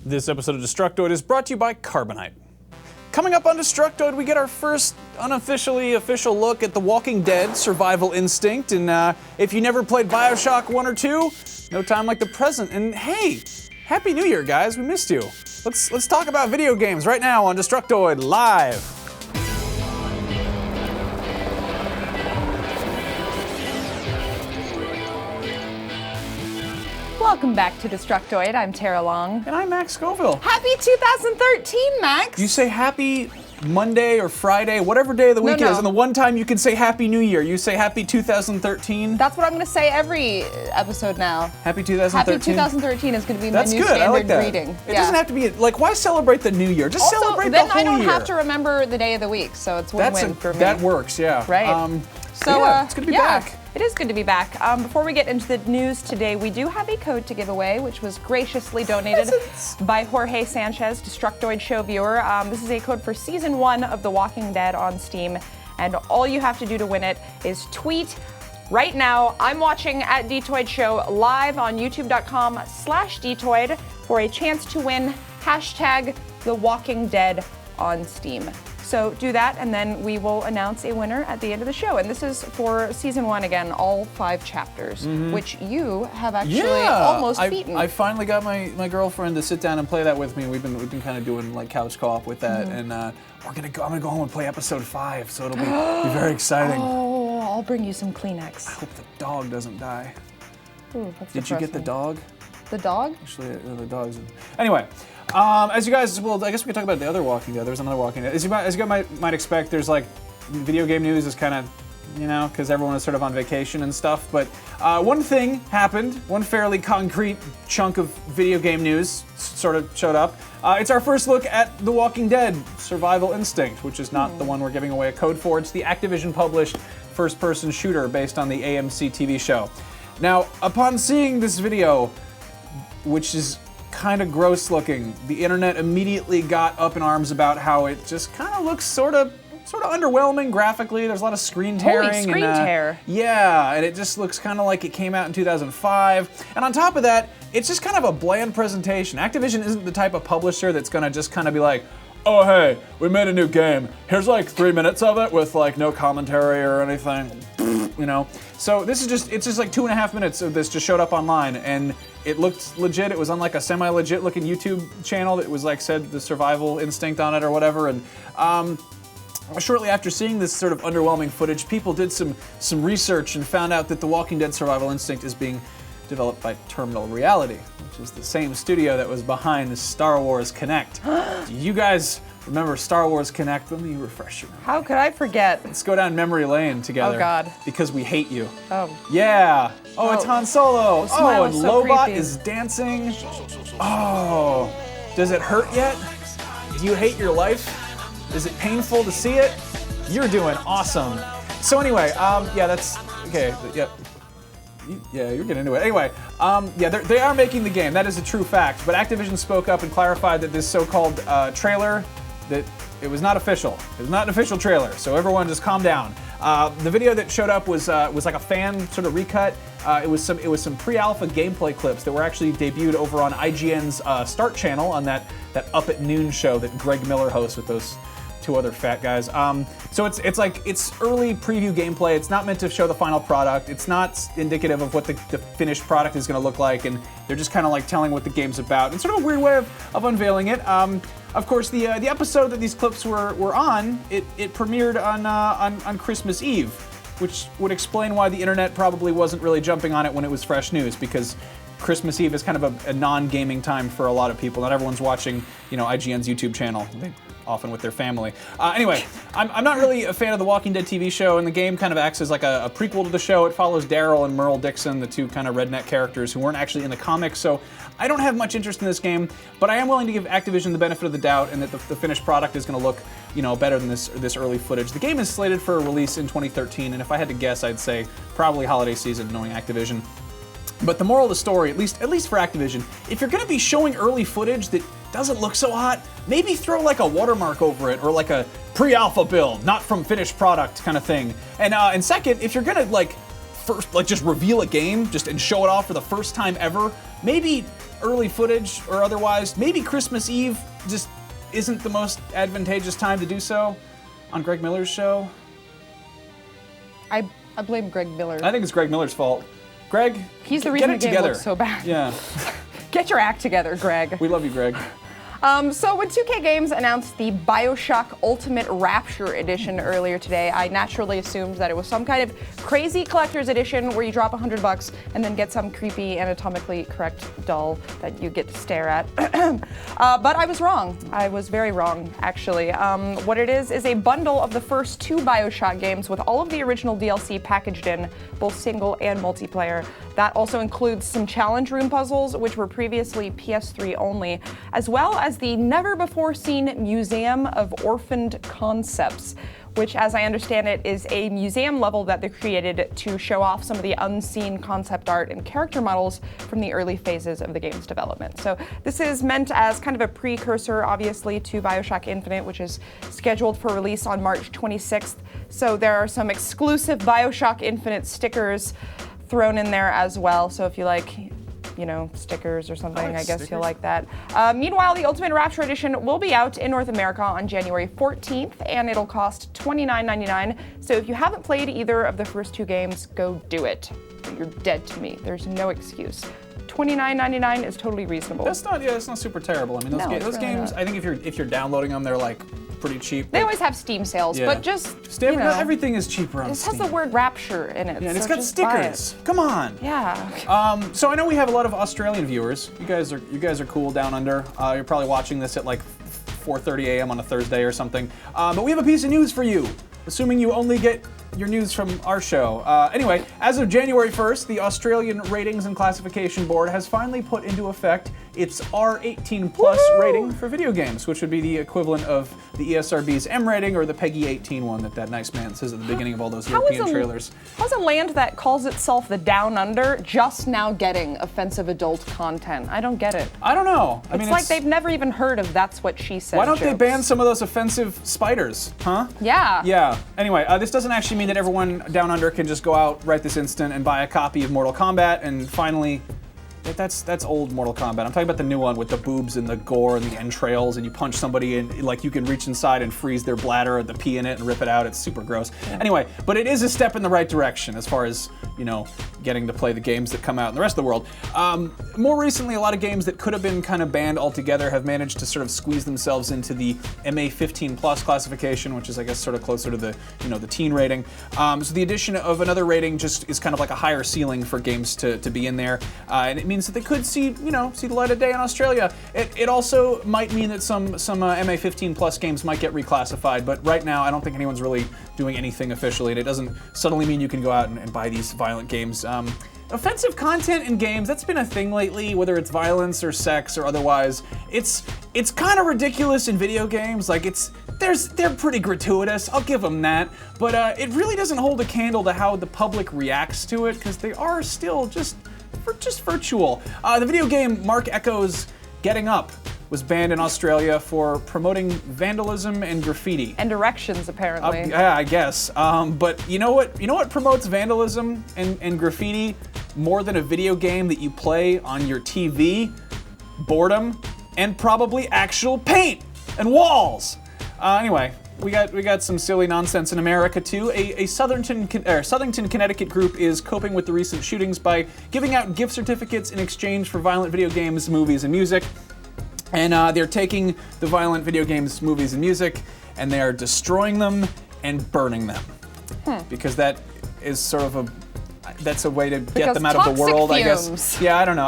This episode of Destructoid is brought to you by Carbonite. Coming up on Destructoid, we get our first unofficially official look at The Walking Dead Survival Instinct, and if you never played BioShock 1 or 2, no time like the present. And hey, Happy New Year, guys, we missed you. Let's talk about video games right now on Destructoid Live. Welcome back to Destructoid. I'm Tara Long. And I'm Max Scoville. Happy 2013, Max! You say happy Monday or Friday, whatever day of the week it is, and the one time you can say Happy New Year, you say Happy 2013? That's what I'm going to say every episode now. Happy 2013? Happy 2013 is going to be my new good. standard I like that. greeting. It doesn't have to be, like, why celebrate the New Year? Just also, celebrate the whole year. then I don't have to remember the day of the week, so it's win-win for me. That works, yeah. Right. So yeah, it's good to be back. It is good to be back. Before we get into the news today, we do have a code to give away, which was graciously donated by Jorge Sanchez, Destructoid show viewer. This is a code for Season 1 of The Walking Dead on Steam, and all you have to do to win it is tweet right now, I'm watching at Detoid Show live on youtube.com/Detoid for a chance to win hashtag The Walking Dead on Steam. So do that, and then we will announce a winner at the end of the show. And this is for Season 1, again, all 5 chapters, which you have actually almost beaten. I finally got my girlfriend to sit down and play that with me. We've been kind of doing like couch co-op with that, and I'm gonna go home and play episode 5, so it'll be very exciting. Oh, I'll bring you some Kleenex. I hope the dog doesn't die. Ooh, that's Did you get the dog? The dog? Actually, the dog's. Anyway. As you guys, well, I guess we can talk about the other Walking Dead. There's another Walking Dead. As you guys might expect, there's like, video game news is kind of, because everyone is sort of on vacation and stuff. But one thing happened, one fairly concrete chunk of video game news sort of showed up. It's our first look at The Walking Dead Survival Instinct, which is not the one we're giving away a code for. It's the Activision-published first-person shooter based on the AMC TV show. Now, upon seeing this video, which is kind of gross looking, the internet immediately got up in arms about how it just kind of looks sort of underwhelming graphically. There's a lot of screen tearing. Holy screen tear. Yeah, and it just looks kind of like it came out in 2005. And on top of that, it's just kind of a bland presentation. Activision isn't the type of publisher that's gonna just kind of be like, oh hey, we made a new game. Here's like 3 minutes of it with like no commentary or anything, So this is it's just like 2.5 minutes of this just showed up online, and it looked legit. It was on like a semi-legit looking YouTube channel that was like said the Survival Instinct on it or whatever. And shortly after seeing this sort of underwhelming footage, people did some research and found out that The Walking Dead Survival Instinct is being developed by Terminal Reality, which is the same studio that was behind Star Wars Connect. Do you guys remember Star Wars Connect? Let me refresh you. How could I forget? Let's go down memory lane together. Oh God. Because we hate you. Oh. Yeah. Oh, it's Han Solo. Smile And is so Lobot creepy. is dancing. Oh. Does it hurt yet? Do you hate your life? Is it painful to see it? You're doing awesome. So anyway, yeah, that's okay. Yeah, you're getting into it. Anyway, they are making the game. That is a true fact. But Activision spoke up and clarified that this so-called trailer, that it was not official. It was not an official trailer. So everyone just calm down. The video that showed up was like a fan sort of recut. It was some pre-alpha gameplay clips that were actually debuted over on IGN's Start channel on that Up at Noon show that Greg Miller hosts with those 2 other fat guys. So it's early preview gameplay. It's not meant to show the final product. It's not indicative of what the finished product is going to look like, and they're just kind of like telling what the game's about. It's sort of a weird way of unveiling it. Of course, the episode that these clips were on, it premiered on Christmas Eve, which would explain why the internet probably wasn't really jumping on it when it was fresh news, because Christmas Eve is kind of a non-gaming time for a lot of people. Not everyone's watching, IGN's YouTube channel. Often with their family. Anyway, I'm not really a fan of the Walking Dead TV show, and the game kind of acts as like a prequel to the show. It follows Daryl and Merle Dixon, the 2 kind of redneck characters who weren't actually in the comics, so I don't have much interest in this game, but I am willing to give Activision the benefit of the doubt and that the finished product is going to look, better than this early footage. The game is slated for a release in 2013, and if I had to guess, I'd say probably holiday season, knowing Activision. But the moral of the story, at least for Activision, if you're going to be showing early footage that doesn't look so hot, maybe throw like a watermark over it or like a pre-alpha build, not from finished product kind of thing. And second, if you're going to like first, like just reveal a game just and show it off for the first time ever. Maybe early footage or otherwise. Maybe Christmas Eve just isn't the most advantageous time to do so on Greg Miller's show. I blame Greg Miller. I think it's Greg Miller's fault. Greg, he's the reason the game looks so bad. Yeah. Get your act together, Greg. We love you, Greg. So when 2K Games announced the BioShock Ultimate Rapture Edition earlier today, I naturally assumed that it was some kind of crazy collector's edition where you drop $100 and then get some creepy anatomically correct doll that you get to stare at. But I was wrong. I was very wrong, actually. What it is a bundle of the first 2 BioShock games with all of the original DLC packaged in, both single and multiplayer. That also includes some challenge room puzzles, which were previously PS3 only, as well as the never-before-seen Museum of Orphaned Concepts, which, as I understand it, is a museum level that they created to show off some of the unseen concept art and character models from the early phases of the game's development. So this is meant as kind of a precursor, obviously, to BioShock Infinite, which is scheduled for release on March 26th. So there are some exclusive BioShock Infinite stickers thrown in there as well. So if you like, you know, stickers or something, I guess stickers. You'll like that. Meanwhile, the Ultimate Rapture Edition will be out in North America on January 14th, and it'll cost $29.99. So if you haven't played either of the first 2 games, go do it. You're dead to me. There's no excuse. $29.99 is totally reasonable. That's not super terrible. I mean, those games, I think if you're downloading them, they're like pretty cheap. They always have Steam sales, but just, everything is cheaper on Steam. This has the word Rapture in it. Yeah, and so it's got stickers. Come on. Yeah. So I know we have a lot of Australian viewers. You guys are cool down under. You're probably watching this at like 4:30 a.m. on a Thursday or something. But we have a piece of news for you, assuming you only get your news from our show. Anyway, as of January 1st, the Australian Ratings and Classification Board has finally put into effect its R18 plus rating for video games, which would be the equivalent of the ESRB's M rating or the PEGI 18 one that nice man says at the beginning of all those European trailers. How's a land that calls itself the Down Under just now getting offensive adult content? I don't get it. I don't know. It's like they've never even heard of That's What She Said. Why don't jokes. they ban some of those offensive spiders, huh? Yeah. Yeah. Anyway, this doesn't actually mean that everyone down under can just go out right this instant and buy a copy of Mortal Kombat and finally. That's old Mortal Kombat. I'm talking about the new one with the boobs and the gore and the entrails, and you punch somebody and like you can reach inside and freeze their bladder or the pee in it and rip it out. It's super gross. Yeah. Anyway, but it is a step in the right direction as far as, you know, getting to play the games that come out in the rest of the world. More recently, a lot of games that could have been kind of banned altogether have managed to sort of squeeze themselves into the MA15 plus classification, which is, I guess, sort of closer to the, you know, the teen rating. So the addition of another rating just is kind of like a higher ceiling for games to be in there, and it means that they could see the light of day in Australia. It also might mean that some MA15 plus games might get reclassified, but right now I don't think anyone's really doing anything officially, and it doesn't suddenly mean you can go out and buy these violent games. Offensive content in games, that's been a thing lately, whether it's violence or sex or otherwise. It's kind of ridiculous in video games. Like they're pretty gratuitous, I'll give them that, but it really doesn't hold a candle to how the public reacts to it, because they are still just virtual. The video game Mark Echo's Getting Up was banned in Australia for promoting vandalism and graffiti. And erections, apparently. Yeah, I guess. But you know what promotes vandalism and graffiti more than a video game that you play on your TV? Boredom and probably actual paint and walls. Anyway. We got some silly nonsense in America too. A Southington, Connecticut group is coping with the recent shootings by giving out gift certificates in exchange for violent video games, movies, and music. And they're taking the violent video games, movies, and music, and they are destroying them and burning them. Because that is sort of a way to get them out of the world, fumes. I guess. Yeah, I don't know.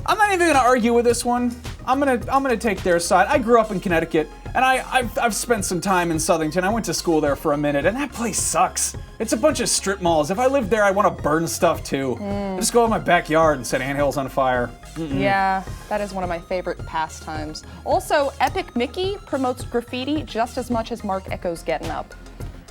I'm not even gonna argue with this one. I'm gonna take their side. I grew up in Connecticut, and I've spent some time in Southington. I went to school there for a minute, and that place sucks. It's a bunch of strip malls. If I lived there, I'd want to burn stuff too. Just go in my backyard and set anthills on fire. Yeah, that is one of my favorite pastimes. Also, Epic Mickey promotes graffiti just as much as Mark Echo's Getting Up.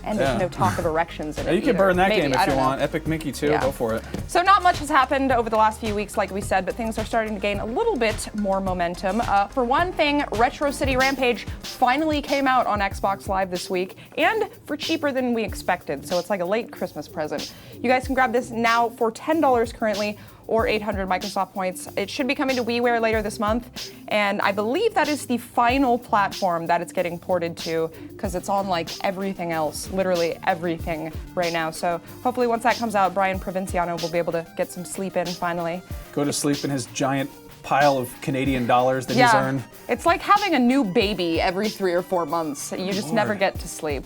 And there's no talk of erections in it. You can either. burn that Maybe, game if you don't know. want. Epic Mickey 2, Yeah. go for it. So not much has happened over the last few weeks, like we said, but things are starting to gain a little bit more momentum. For one thing, Retro City Rampage finally came out on Xbox Live this week, and for cheaper than we expected, so it's like a late Christmas present. You guys can grab this now for $10 currently, or 800 Microsoft points. It should be coming to WiiWare later this month, and I believe that is the final platform that it's getting ported to, because it's on like everything else, literally everything right now. So hopefully once that comes out, Brian Provinciano will be able to get some sleep in finally. Go to sleep in his giant pile of Canadian dollars that he's earned. It's like having a new baby every 3 or 4 months. You just never get to sleep.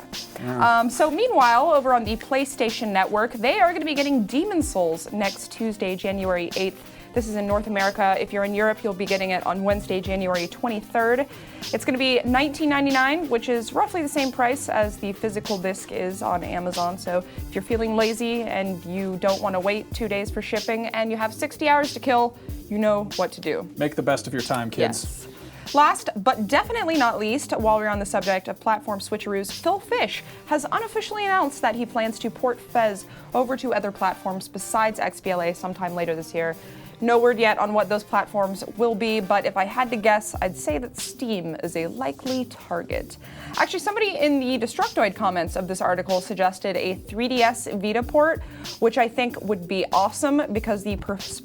So meanwhile, over on the PlayStation Network, they are going to be getting Demon's Souls next Tuesday, January 8th. This is in North America. If you're in Europe, you'll be getting it on Wednesday, January 23rd. It's going to be $19.99, which is roughly the same price as the physical disc is on Amazon. So if you're feeling lazy and you don't want to wait 2 days for shipping and you have 60 hours to kill, you know what to do. Make the best of your time, kids. Yes. Last, but definitely not least, while we're on the subject of platform switcheroos, Phil Fish has unofficially announced that he plans to port Fez over to other platforms besides XBLA sometime later this year. No word yet on what those platforms will be, but if I had to guess, I'd say that Steam is a likely target. Actually, somebody in the Destructoid comments of this article suggested a 3DS Vita port, which I think would be awesome because the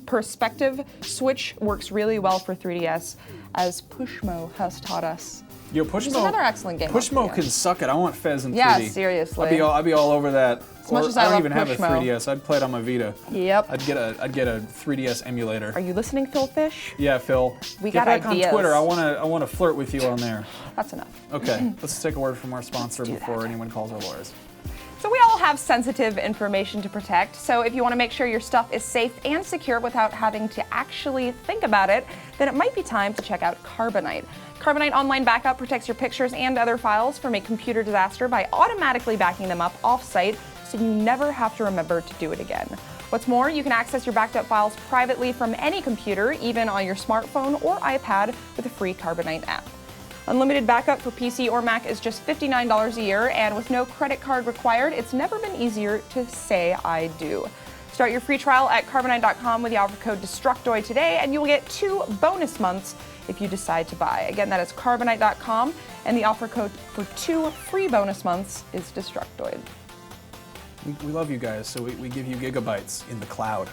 perspective switch works really well for 3DS, as Pushmo has taught us. Yo, Pushmo. It's another excellent game. Pushmo can suck it. I want Fez in 3D. Yeah, seriously. I'd be all over that. As much as I don't love even have a Pushmo. 3DS. I'd play it on my Vita. Yep. I'd get a 3DS emulator. Are you listening, Phil Fish? Yeah, Phil. We Get got back ideas. on Twitter. I wanna flirt with you on there. That's enough. Okay, let's take a word from our sponsor do before that. anyone calls our lawyers. So we all have sensitive information to protect, so if you want to make sure your stuff is safe and secure without having to actually think about it, then it might be time to check out Carbonite. Carbonite Online Backup protects your pictures and other files from a computer disaster by automatically backing them up off-site, so you never have to remember to do it again. What's more, you can access your backed up files privately from any computer, even on your smartphone or iPad, with a free Carbonite app. Unlimited backup for PC or Mac is just $59 a year, and with no credit card required, it's never been easier to say I do. Start your free trial at Carbonite.com with the offer code Destructoid today, and you'll get 2 bonus months if you decide to buy. Again, that is Carbonite.com, and the offer code for 2 free bonus months is Destructoid. We love you guys, so we give you gigabytes in the cloud.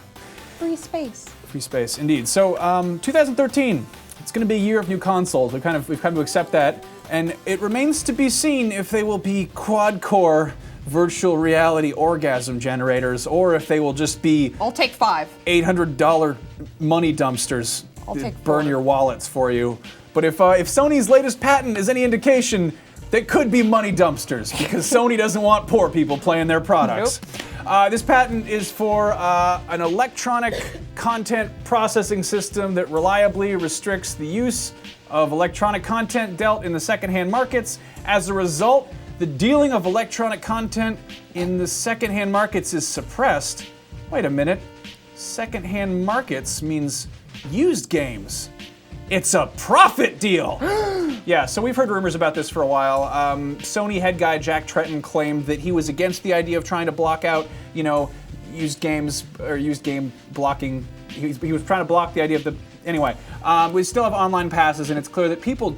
Free space. Free space, indeed. So 2013, it's going to be a year of new consoles. We've come to accept that, and it remains to be seen if they will be quad-core virtual reality orgasm generators, or if they will just be I'll take 5. $800 money dumpsters I'll that take burn 4. your wallets for you. But if Sony's latest patent is any indication, they could be money dumpsters because Sony doesn't want poor people playing their products. This patent is for an electronic content processing system that reliably restricts the use of electronic content dealt in the secondhand markets. As a result, the dealing of electronic content in the secondhand markets is suppressed. Wait a minute. Secondhand markets means used games. It's a profit deal! Yeah, so we've heard rumors about this for a while. Sony head guy Jack Tretton claimed that he was against the idea of trying to block out, used games or used game blocking. He was trying to block the idea of the. Anyway, we still have online passes, and it's clear that people,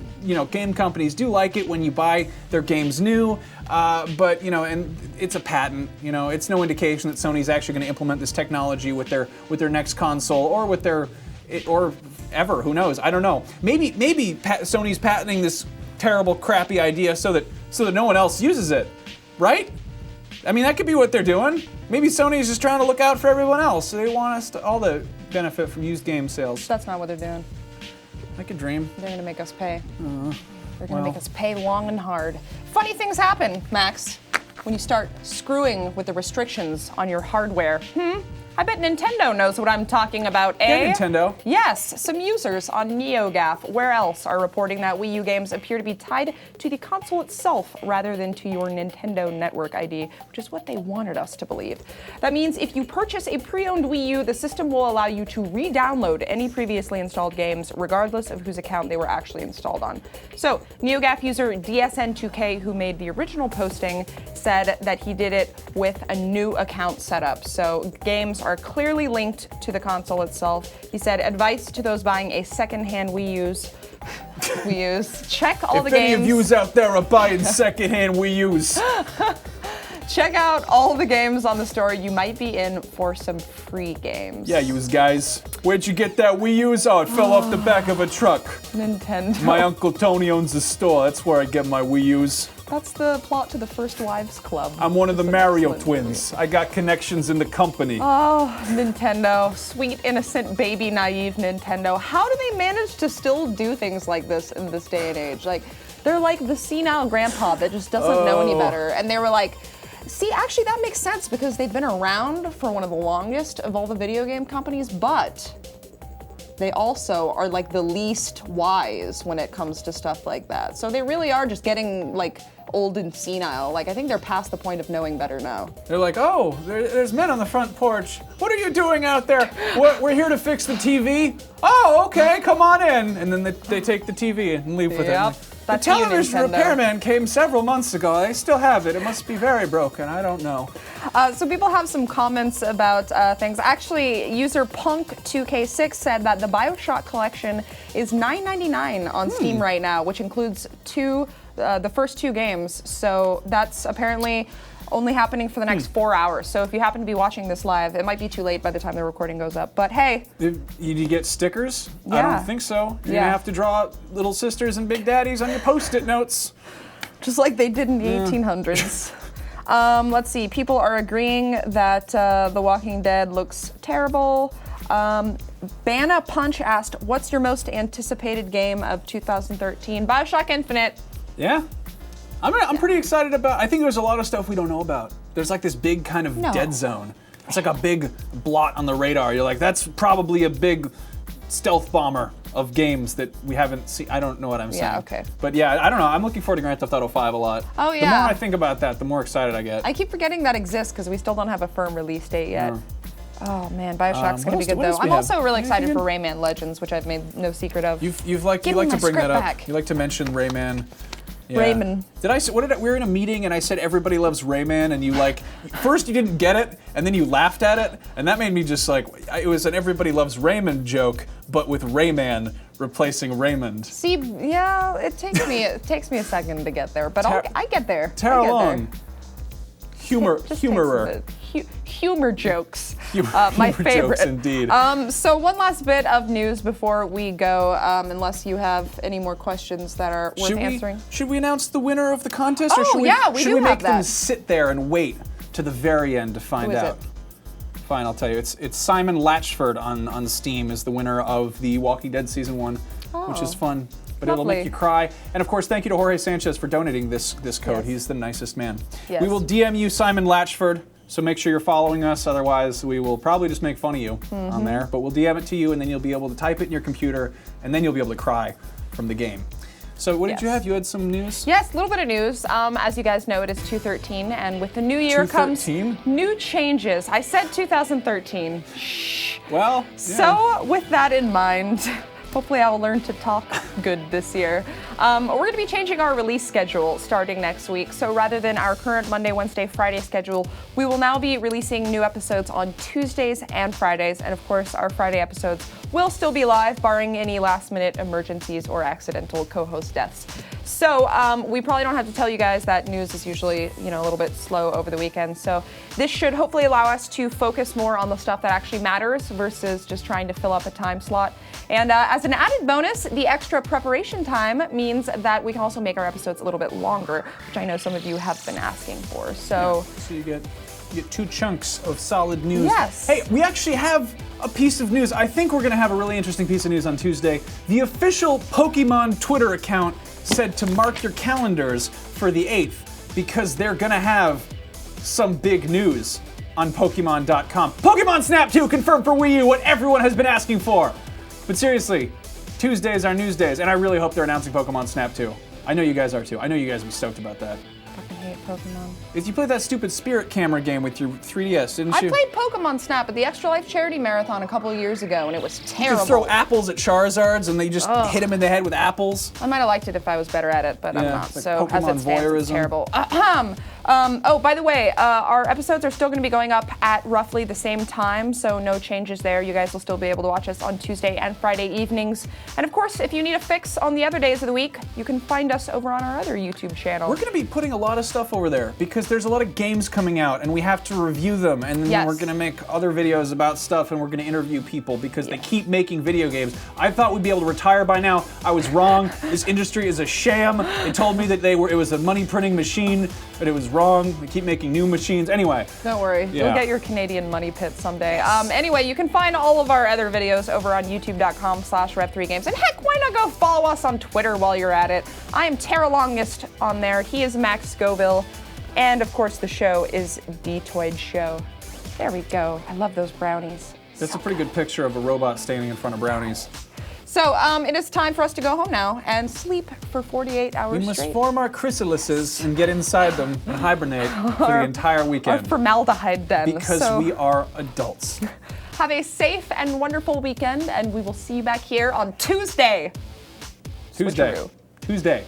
game companies do like it when you buy their games new. But and it's a patent. It's no indication that Sony's actually going to implement this technology with their next console or with their or ever. Who knows? I don't know. Maybe Sony's patenting this terrible, crappy idea so that no one else uses it, right? I mean, that could be what they're doing. Maybe Sony's just trying to look out for everyone else. They want us to all to benefit from used game sales. That's not what they're doing. I could dream. They're going to make us pay. They're going to well. make us pay long and hard. Funny things happen, Max, when you start screwing with the restrictions on your hardware. How I bet Nintendo knows what I'm talking about, eh? Yeah, Nintendo. Yes, some users on NeoGAF, where else, are reporting that Wii U games appear to be tied to the console itself rather than to your Nintendo Network ID, which is what they wanted us to believe. That means if you purchase a pre-owned Wii U, the system will allow you to re-download any previously installed games, regardless of whose account they were actually installed on. So, NeoGAF user DSN2K, who made the original posting, said that he did it with a new account setup. So, games are clearly linked to the console itself. He said, advice to those buying a second-hand Wii U's, check all the games. If any of yous out there are buying second-hand Wii U's. Check out all the games on the store. You might be in for some free games. Yeah, yous guys. Where'd you get that Wii U's? Oh, it fell off the back of a truck. Nintendo. My Uncle Tony owns a store. That's where I get my Wii U's. That's the plot to the First Wives Club. I'm one of the Mario twins. I got connections in the company. Oh, Nintendo. Sweet, innocent, baby, naive Nintendo. How do they manage to still do things like this in this day and age? Like, they're like the senile grandpa that just doesn't know any better. And they were like, see, actually that makes sense because they've been around for one of the longest of all the video game companies, but they also are like the least wise when it comes to stuff like that. So they really are just getting like old and senile. Like, I think they're past the point of knowing better now. They're like, oh, there's men on the front porch. What are you doing out there? We're here to fix the TV. Oh, okay, come on in. And then they take the TV and leave with it. The television repairman came several months ago. I still have it. It must be very broken. I don't know. So people have some comments about things. Actually, user Punk2K6 said that the BioShock collection is $9.99 on Steam right now, which includes the first two games. So that's apparently only happening for the next 4 hours. So if you happen to be watching this live, it might be too late by the time the recording goes up. But hey. Did you get stickers? Yeah. I don't think so. You're gonna have to draw little sisters and big daddies on your Post-it notes. Just like they did in the 1800s. Let's see. People are agreeing that The Walking Dead looks terrible. Banna Punch asked, what's your most anticipated game of 2013? BioShock Infinite. Yeah. I'm pretty excited about. I think there's a lot of stuff we don't know about. There's like this big kind of dead zone. It's like a big blot on the radar. You're like, that's probably a big stealth bomber of games that we haven't seen. I don't know what I'm saying. Yeah, okay. But yeah, I don't know. I'm looking forward to Grand Theft Auto 5 a lot. Oh, yeah. The more I think about that, the more excited I get. I keep forgetting that exists because we still don't have a firm release date yet. Oh man, BioShock's gonna be good though. I'm also really excited for Rayman Legends, which I've made no secret of. You like to bring that up. You like to mention Rayman. Yeah. Rayman. We were in a meeting and I said everybody loves Rayman and you like, first you didn't get it and then you laughed at it and that made me just like, it was an everybody loves Raymond joke, but with Rayman replacing Raymond. See, yeah, it takes me a second to get there, but I get there. Tara Long. Humorer. Humor jokes. Humor My favorite. Jokes, indeed. So one last bit of news before we go, unless you have any more questions that are worth answering. Should we announce the winner of the contest? Oh, or should we should we make them sit there and wait to the very end to find out? Who is it? Fine, I'll tell you. It's Simon Latchford on Steam is the winner of the Walking Dead Season 1, which is fun. But it'll make you cry. And of course, thank you to Jorge Sanchez for donating this code. Yes. He's the nicest man. Yes. We will DM you Simon Latchford, so make sure you're following us. Otherwise, we will probably just make fun of you on there. But we'll DM it to you, and then you'll be able to type it in your computer, and then you'll be able to cry from the game. So what did you have? You had some news? Yes, a little bit of news. As you guys know, it is 2/13, and with the new year comes new changes. I said 2013. Shh. Well, yeah. So with that in mind, hopefully I will learn to talk good this year. We're going to be changing our release schedule starting next week. So rather than our current Monday, Wednesday, Friday schedule, we will now be releasing new episodes on Tuesdays and Fridays. And of course, our Friday episodes will still be live, barring any last-minute emergencies or accidental co-host deaths. So we probably don't have to tell you guys that news is usually, a little bit slow over the weekend. So this should hopefully allow us to focus more on the stuff that actually matters versus just trying to fill up a time slot. And as an added bonus, the extra preparation time means that we can also make our episodes a little bit longer, which I know some of you have been asking for. So you get 2 chunks of solid news. Yes. Hey, we actually have a piece of news. I think we're going to have a really interesting piece of news on Tuesday. The official Pokemon Twitter account said to mark your calendars for the 8th because they're going to have some big news. on Pokemon.com. Pokemon Snap 2 confirmed for Wii U, what everyone has been asking for. But seriously, Tuesdays are news days, and I really hope they're announcing Pokemon Snap 2. I know you guys are too. I know you guys will be stoked about that. I fucking hate Pokemon. If you played that stupid Spirit camera game with your 3DS, didn't you? I played Pokemon Snap at the Extra Life Charity Marathon a couple of years ago, and it was You terrible. could throw apples at Charizards, and they just hit him in the head with apples. I might have liked it if I was better at it, but I'm Yeah, not. it's like So as Pokemon it stands, it's voyeurism. terrible. Oh, by the way, our episodes are still going to be going up at roughly the same time, so no changes there. You guys will still be able to watch us on Tuesday and Friday evenings. And of course, if you need a fix on the other days of the week, you can find us over on our other YouTube channel. We're going to be putting a lot of stuff over there because there's a lot of games coming out and we have to review them, and then Yes. we're going to make other videos about stuff, and we're going to interview people because they keep making video games. I thought we'd be able to retire by now. I was wrong. This industry is a sham. They told me that it was a money printing machine, but it was wrong. They keep making new machines. Anyway. Don't worry, Yeah. you'll get your Canadian money pit someday. Anyway, you can find all of our other videos over on youtube.com/rep3games. And heck, why not go follow us on Twitter while you're at it? I am Tara Longest on there. He is Max Scoville. And of course, the show is Detoid Show. There we go. I love those brownies. That's a pretty good picture of a robot standing in front of brownies. So it is time for us to go home now and sleep for 48 hours We must straight. form our chrysalises and get inside them and hibernate for the entire Our weekend. formaldehyde den. Because So we are adults. have a safe and wonderful weekend, and we will see you back here on Tuesday. Tuesday. Switcheroo. Tuesday.